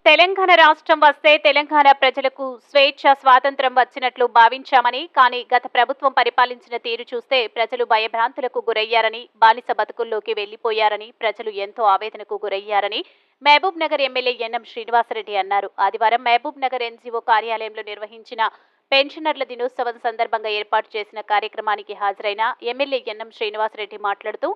తెలంగాణ రాష్ట్రం వస్తే తెలంగాణ ప్రజలకు స్వేచ్ఛ స్వాతంత్ర్యం వచ్చినట్లు భావించామని, కానీ గత ప్రభుత్వం పరిపాలించిన తీరు చూస్తే ప్రజలు భయభ్రాంతులకు గురయ్యారని, బానిస బతుకుల్లోకి వెళ్లిపోయారని, ప్రజలు ఎంతో ఆవేదనకు గురయ్యారని మహబూబ్ నగర్ ఎమ్మెల్యే ఎన్ఎం శ్రీనివాసరెడ్డి అన్నారు. ఆదివారం మహబూబ్ నగర్ ఎన్జీఓ కార్యాలయంలో నిర్వహించిన పెన్షనర్ల దినోత్సవం సందర్భంగా ఏర్పాటు చేసిన కార్యక్రమానికి హాజరైన ఎమ్మెల్యే ఎన్ఎం శ్రీనివాసరెడ్డి మాట్లాడుతూ,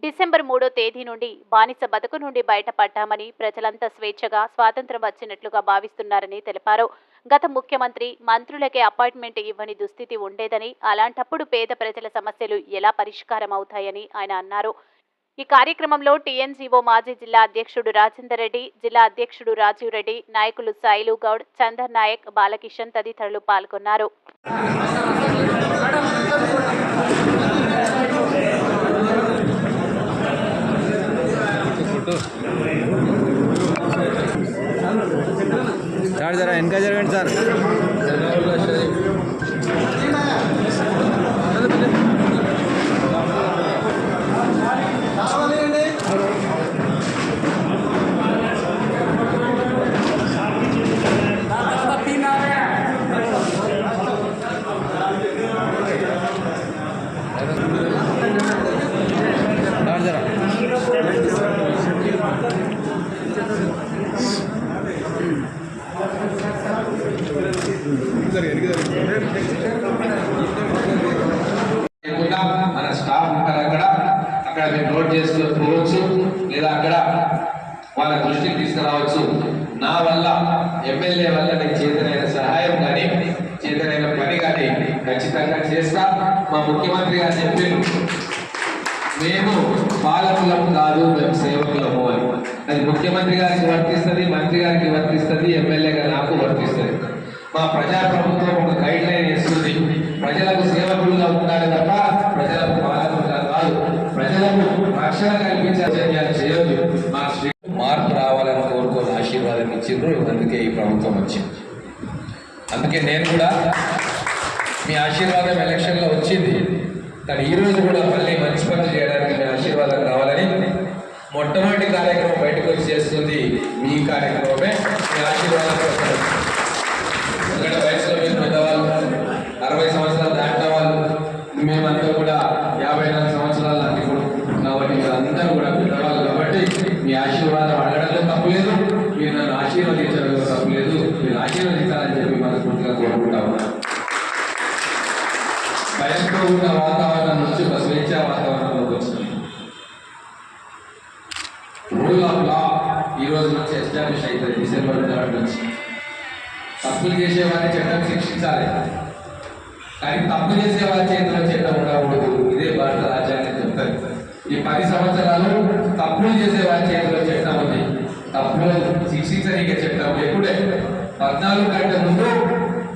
డిసెంబర్ 3వ తేదీ నుండి బానిస బతుకు నుండి బయటపడ్డామని, ప్రజలంతా స్వేచ్ఛగా స్వాతంత్ర్యం వచ్చినట్లుగా భావిస్తున్నారని తెలిపారు. గత ముఖ్యమంత్రి మంత్రులకే అపాయింట్మెంట్ ఇవ్వని దుస్థితి ఉండేదని, అలాంటప్పుడు పేద ప్రజల సమస్యలు ఎలా పరిష్కారం అవుతాయని ఆయన అన్నారు. ఈ కార్యక్రమంలో టీఎన్జీఓ మాజీ జిల్లా అధ్యక్షుడు రాజేందర్ రెడ్డి, జిల్లా అధ్యక్షుడు రాజీవ్ రెడ్డి, నాయకులు సాయిలు గౌడ్, చందర్ నాయక్, బాలకిషన్ తదితరులు పాల్గొన్నారు. సార్ జరా వెనక జరగండి సార్. మన స్టాఫ్ ఉంటారు అక్కడ మీరు నోట్ చేసుకోవచ్చు, లేదా అక్కడ వాళ్ళ దృష్టికి తీసుకురావచ్చు. నా వల్ల ఎమ్మెల్యే వల్ల నేను చేతనైన సహాయం కానీ చేతనైన పని కానీ ఖచ్చితంగా చేస్తా. మా ముఖ్యమంత్రి గారు చెప్పారు, మేము పాలకులము కాదు, మేము సేవకులము అని. అది ముఖ్యమంత్రి గారికి వర్తిస్తుంది, మంత్రి గారికి వర్తిస్తుంది, ఎమ్మెల్యేగా నాకు వర్తిస్తుంది. మా ప్రజాప్రభుత్వం ఒక గైడ్ లైన్ ఇస్తుంది, ప్రజలకు సేవకులుగా ఉండాలి తప్ప ప్రజలకు పాలకులుగా కాదు. ప్రజలకు రక్షణ కల్పించే చేయొద్దు. మార్పు రావాలని కోరుకొని ఆశీర్వాదం ఇచ్చిండ్రు, అందుకే ఈ ప్రభుత్వం వచ్చింది. అందుకే నేను కూడా మీ ఆశీర్వాదం ఎలక్షన్లో వచ్చింది, కానీ ఈరోజు కూడా మళ్ళీ మంచి పనులు చేయడానికి మీ ఆశీర్వాదం కావాలని మొట్టమొదటి కార్యక్రమం బయటకు వచ్చి చేస్తుంది మీ కార్యక్రమమే. మీ ఆశీర్వాదం కోసం ఎందుకంటే వయసులో మీరు పెద్దవాళ్ళు, 60 సంవత్సరాలు దాటిన వాళ్ళు, మేమంతా కూడా 54 సంవత్సరాలు నాకు ఇప్పుడు కాబట్టి అందరూ కూడా పెద్దవాళ్ళు. కాబట్టి మీ ఆశీర్వాదం అడగడంలో తప్పులేదు, మీరు నన్ను ఆశీర్వదించడంలో తప్పులేదు. మీరు ఆశీర్వదించాలని చెప్పి మనస్ఫూర్తిగా కోరుకుంటా ఉన్నాను. భయంతో ఉన్న వాతావరణం నుంచి ఒక స్వేచ్ఛా వాతావరణంలోకి వచ్చింది. రూల్ ఆఫ్ లా ఈ రోజు నుంచి ఎస్టాబ్లిష్ అవుతుంది. డిసెంబర్ 3 నుంచి తప్పులు చేసేవారిని చట్టం శిక్షించాలి, కానీ తప్పు చేసే వారి చేతిలో చట్టం ఉండకూడదు. ఇదే భారత రాజ్యాంగం చెప్తారు. ఈ 10 సంవత్సరాలు తప్పులు చేసే వారి చేతిలో చట్టం ఉంది, తప్పులు శిక్షించనీకే చట్టం. ఎప్పుడే 14 కంటే ముందు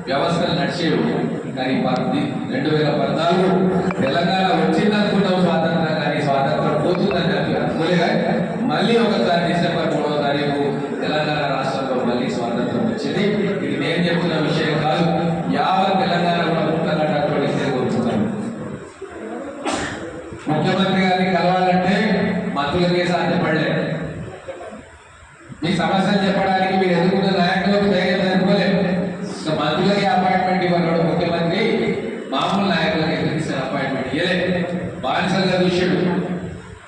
వ్యవస్థలు నడిచేవి, కానీ 2014 తెలంగాణ వచ్చిందనుకున్నాం స్వాతంత్రం, కానీ స్వాతంత్రం పోతుందని అనుకోలేగా మళ్ళీ ఒకసారి డిసెంబర్ 3వ తారీఖు తెలంగాణ రాష్ట్రంలో మళ్ళీ స్వాతంత్రం వచ్చింది. ఇది నేను చెప్తున్న విషయం కాదు, యావత్ తెలంగాణ కూడా ముక్కలాటటువంటి కోరుతున్నాను. ముఖ్యమంత్రి గారిని కలవాలంటే మంత్రులకే సాధ్యపడలేదు. మీ సమస్యలు చెప్పడానికి మీరు ఎదుర్కొన్న నాయకులకు ధైర్యం సరిపోలేదు. మంత్రులకి అపాయింట్మెంట్ ఇవ్వడం ముఖ్యమంత్రి మామూలు నాయకులకు ఎందుకు ఇచ్చిన అపాయింట్మెంట్ ఇవ్వలేదు. బానిసలుగా చూసాడు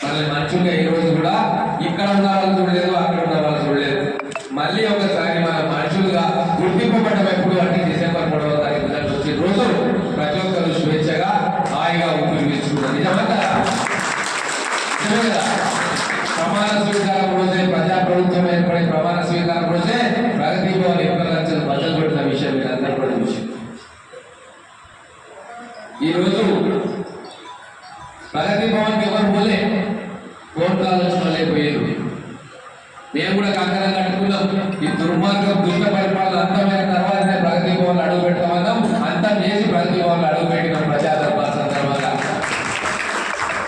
మనల్ని మంచుగా. ఈ రోజు కూడా ఇక్కడ ఉన్న వాళ్ళు చూడలేదు, అక్కడ ఉన్న వాళ్ళు చూడలేదు. మళ్ళీ ఒకసారి మన మనుషులుగా గుర్తింపబడ్డం ఎప్పుడు అంటే డిసెంబర్ 3వ తారీఖు వచ్చే రోజు ప్రతి ఒక్కరు స్వేచ్ఛగా హాయిగా ఊపిరి పీల్చుకుంటారు. నిజమంతా ప్రమాణ స్వీకారం రోజే, ప్రజాప్రభుత్వం ఏర్పడే ప్రమాణ స్వీకారం రోజే ప్రగతి భవన్ 20 లక్షలు బదులు పెట్టిన విషయం మీరు అందరూ కూడా చూసి, ఈరోజు ప్రగతి భవన్కి ఎవరు పోలే, కోర్టు ఆలోచన లేకపోయారు. మేము కూడా కంకణం కట్టుకున్నాం. ఈ దుర్మార్గం దుష్ట పరిపాలన అంతమైన తర్వాతనే ప్రగతి భవన్లు అడుగు పెడతామన్నాం. అంతం చేసి ప్రగతి భవన్లు అడుగు పెట్టిన ప్రజా దర్బార్ సందర్భంగా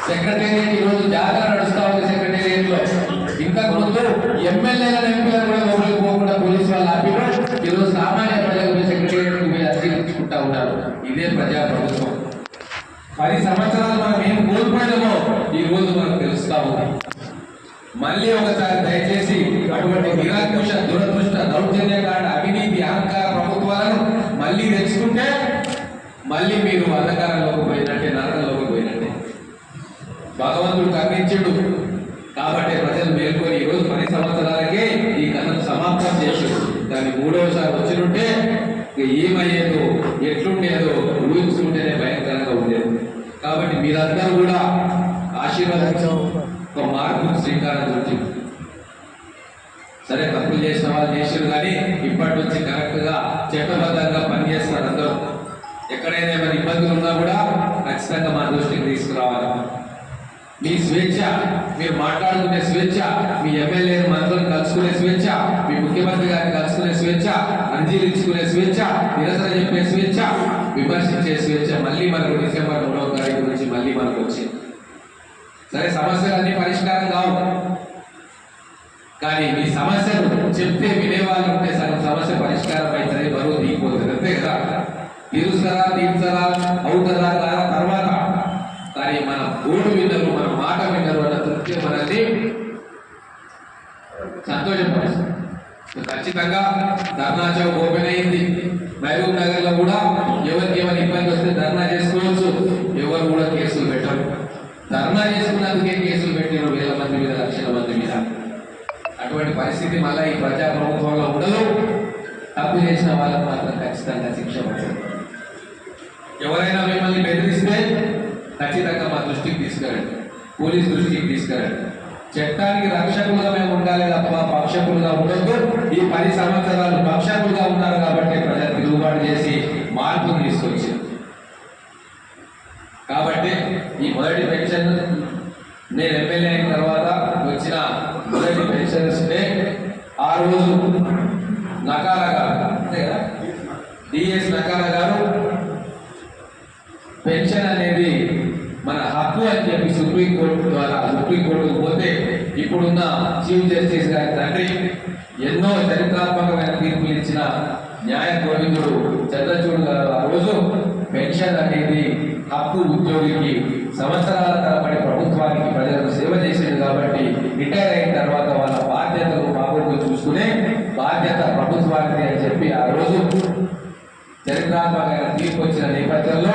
సెక్రటేరియట్ ఈరోజు జాతర నడుస్తా ఉంది. సెక్రటేరియట్ లో ఇంతకు ముందు ఎమ్మెల్యేలను ఎంపీలను కూడా లోపలికి పోకుండా పోలీసు వాళ్ళు ఆపిరు. ఈరోజు సామాన్య ప్రజలు సెక్రటేరియట్ మీద అర్జీలుకుంటా ఉన్నారు. ఇదే ప్రజా ప్రభుత్వం. 10 సంవత్సరాలు మనం ఏం కోల్పోయామో ఈ రోజు మనకు తెలుస్తా ఉంది. మళ్ళీ ఒకసారి దయచేసి అటువంటి నిరాకుశ దురదృష్ట దౌర్జన్యకాండ అవినీతి అహంకార ప్రభుత్వాలను మళ్ళీ తెచ్చుకుంటే మళ్ళీ మీరు అంధకారంలోకి పోయినట్టే, నరకంలోకి పోయినట్టే. భగవంతుడు కర్ణించుడు కాబట్టి ప్రజలు మేల్కొని ఈరోజు 10 సంవత్సరాలకే ఈ కథను సమాప్తం చేసాడు. దాన్ని 3వసారి వచ్చినుంటే ఏమయ్యేదో ఎట్లుండేదో ఊహించుకుంటేనే భయంకరంగా ఉండేది. కాబట్టి మీరందరూ కూడా ఆశీర్వాదించడం ఒక మార్పు శ్రీకారం చుట్టింది. సరే తప్పులు చేసిన వాళ్ళు చేసారు, కానీ ఇప్పటి నుంచి కరెక్ట్ గా చట్టబద్ధంగా పనిచేస్తారు అందరూ. ఎక్కడైనా ఏమైనా ఇబ్బందులు ఉన్నా కూడా ఖచ్చితంగా మా దృష్టికి తీసుకురావాలి. మీ స్వేచ్ఛ, మీరు మాట్లాడుకునే స్వేచ్ఛ, మీ ఎమ్మెల్యే మంత్రులను కలుసుకునే స్వేచ్ఛ, మీ ముఖ్యమంత్రి గారిని కలుసుకునే స్వేచ్ఛ, అంజీలించుకునే స్వేచ్ఛ, నిరసన చెప్పే స్వేచ్ఛ, విమర్శించే స్వేచ్ఛ మళ్ళీ మనకు డిసెంబర్ 3వ తారీఖు నుంచి మళ్ళీ మనకు వచ్చింది. సరే సమస్యలన్నీ పరిష్కారం కావు, కానీ మీ సమస్యలు చెప్తే వినేవాళ్ళు ఉంటే సగం సమస్య పరిష్కారం అవుతుంది, బరువు దిగిపోతుంది. అంతే కదా, తీర్చరా అవుతుందా కాదా తర్వాత, కానీ మన గోడు విన్నరు, మన మాట విన్నరు అన్న తృప్తి మనల్ని సంతోషపరుస్తుంది. ఖచ్చితంగా ధర్నా చౌక్ ఓపెన్ అయింది. మహబూబ్ నగర్ లో కూడా ఎవరికి ఏమైనా ఇబ్బంది వస్తే ధర్నా చేసుకోవచ్చు, ఎవరు కూడా కేసులు పెట్టరు. ధర్నా చేసుకున్నందుకే కేసులు పెట్టారు వేల మంది మీద, లక్షల మంది మీద. అటువంటి పరిస్థితి మళ్ళీ ఈ ప్రజా ప్రభుత్వంలో ఉండదు. తప్పు చేసిన వాళ్ళకు మాత్రం ఖచ్చితంగా శిక్ష పడుతుంది. ఎవరైనా మిమ్మల్ని బెదిరిస్తే ఖచ్చితంగా మా దృష్టికి తీసుకురండి, పోలీస్ దృష్టికి తీసుకురండి. చట్టానికి రక్షకులుగా మేము ఉండాలి తప్ప పక్షకులుగా ఉండొద్దు. ఈ 10 సంవత్సరాలు పక్షకులుగా ఉన్నారు కాబట్టి ప్రజలు తిరుగుబాటు చేసి మార్పును తీసుకొచ్చింది. కాబట్టి ఈ మొదటి పెన్షన్ నేను ఎమ్మెల్యే అయిన తర్వాత వచ్చిన మొదటి పెన్షన్ ఇస్తే ఆ రోజు నకారా గారు, అంతే కదా, డిఎస్ నకారా గారు పెన్షన్ అనేది మన హక్కు అని చెప్పి సుప్రీంకోర్టుకు పోతే ఇప్పుడున్న చీఫ్ జస్టిస్ గారి తండ్రి ఎన్నో చరిత్రాత్మకమైన తీర్పులు ఇచ్చిన న్యాయ కోవిందుడు చంద్రచూడ్ గారు ఆ రోజు పెన్షన్ అనేది హక్కు, ఉద్యోగికి సంవత్సరాల తరబడి ప్రభుత్వానికి ప్రజలకు సేవ చేసేది కాబట్టి రిటైర్ అయిన తర్వాత వాళ్ళ బాధ్యతలు బాగోగులు చూసుకునే బాధ్యత ప్రభుత్వానికి అని చెప్పి ఆ రోజు చరిత్రాత్మకమైన తీర్పు వచ్చిన నేపథ్యంలో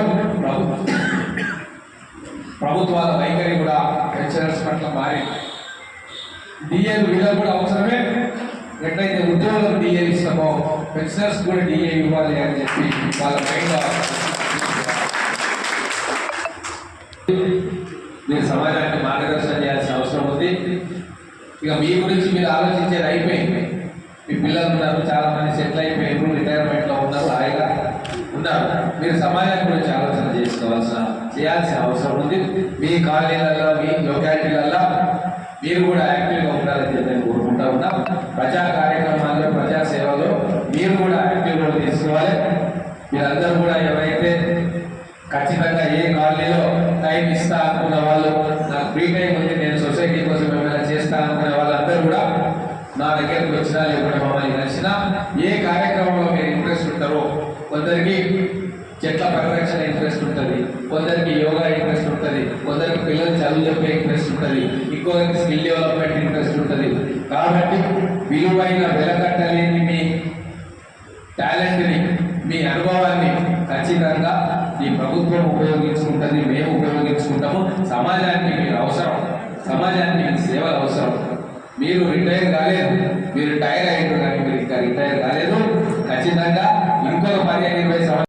ప్రభుత్వాల వైఖరి కూడా పెన్షనర్స్ పట్ల మారి డిఏలు వీళ్ళకు కూడా అవసరమే. ఎట్లయితే ఉద్యోగులకు డిఏ ఇస్తామో పెన్షనర్స్ కూడా డిఏ ఇవ్వాలి అని చెప్పి వాళ్ళ మైండ్ మీరు సమాజానికి మార్గదర్శనం చేయాల్సిన అవసరం ఉంది. ఇక మీ గురించి మీరు ఆలోచించేది అయిపోయింది. మీ పిల్లలు ఉన్నారు, చాలా మంది సెటిల్ అయిపోయారు, రిటైర్మెంట్ లో ఉన్నారు, హాయిగా ఉన్నారు. మీరు సమాజం గురించి ఆలోచన చేయాల్సిన అవసరం ఉంది. మీ కాలనీలలో, మీ లొకాలిటీలలో మీరు కూడా యాక్టివ్గా ఉండాలని చెప్పి నేను కోరుకుంటా ఉన్నా. ప్రజా కార్యక్రమాల్లో, ప్రజా సేవలో మీరు కూడా యాక్టివ్ రోల్ తీసుకోవాలి. మీరందరూ కూడా ఎవరైతే ఖచ్చితంగా ఏ కాలనీలో టైం ఇస్తా అనుకున్న వాళ్ళు, నాకు ఫ్రీ టైం ఉంది, నేను సొసైటీ కోసం ఏమైనా చేస్తా అనుకునే వాళ్ళందరూ కూడా నా దగ్గరికి వచ్చినా లేకపోతే మమ్మల్ని కలిసినా, ఏ కార్యక్రమంలో మీరు ఇంట్రెస్ట్ ఉంటారో, కొందరికి చెట్ల పరిరక్షణ ఇంట్రెస్ట్ ఉంటుంది, కొందరికి యోగా ఇంట్రెస్ట్ ఉంటుంది, కొందరికి పిల్లలు చదువు చెప్పే ఇంట్రెస్ట్ ఉంటుంది, ఇంకొకరికి స్కిల్ డెవలప్మెంట్ ఇంట్రెస్ట్ ఉంటుంది. కాబట్టి విలువైన వెలకట్టలేని మీ టాలెంట్ని, మీ అనుభవాన్ని ఖచ్చితంగా ఈ ప్రభుత్వం ఉపయోగించుకుంటుంది, మేము ఉపయోగించుకుంటాము. సమాజానికి మీరు అవసరం, సమాజానికి మీకు సేవలు అవసరం. మీరు రిటైర్ కాలేదు, మీరు టైర్ అయ్యారు కానీ మీరు ఇంకా రిటైర్ కాలేదు. ఖచ్చితంగా ఇంకొక 15-20 సంవత్సరాలు